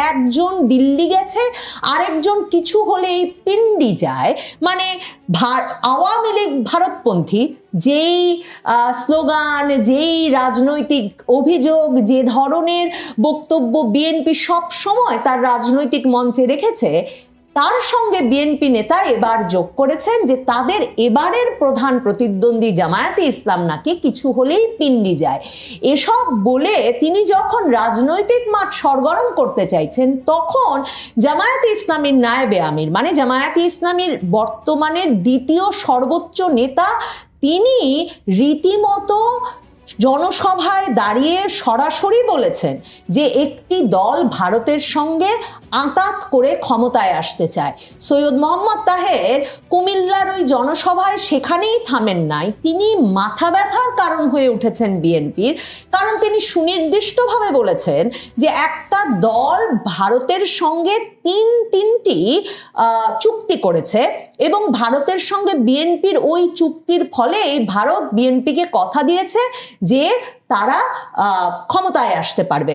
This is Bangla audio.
একজন দিল্লি গেছে, আরেকজন কিছু হলেই পিন্ডি যায়, মানে আওয়ামী লীগ ভারতপন্থী যেই স্লোগান, যেই রাজনৈতিক অভিযোগ, যে ধরনের বক্তব্য বিএনপি সব সময় তার রাজনৈতিক মঞ্চে রেখেছে, তার সঙ্গে বিএনপি নেতা এবার যোগ করেছেন যে তাদের এবারের প্রধান প্রতিদ্বন্দ্বী জামায়াতে ইসলাম নাকি কিছু হলেই পিন্ডি যায়। এসব বলে তিনি যখন রাজনৈতিক মাঠ সরগরম করতে চাইছেন, তখন জামায়াতে ইসলামীর নায়েবে আমির, মানে জামায়াতে ইসলামীর বর্তমানের দ্বিতীয় সর্বোচ্চ নেতা, তিনি রীতিমতো জনসভায় দাঁড়িয়ে সরাসরি বলেছেন যে একটি দল ভারতের সঙ্গে আঁতাত করে ক্ষমতায় আসতে চায়। সৈয়দ মোহাম্মদ তাহের কুমিল্লার ওই জনসভায় সেখানেই থামেন নাই, তিনি মাথা ব্যথার কারণ হয়ে উঠেছেন বিএনপির, কারণ তিনি সুনির্দিষ্টভাবে বলেছেন যে একটা দল ভারতের সঙ্গে তিনটি চুক্তি করেছে এবং ভারতের সঙ্গে বিএনপির ওই চুক্তির ফলে ভারত বিএনপিকে কথা দিয়েছে যে তারা ক্ষমতায় আসতে পারবে।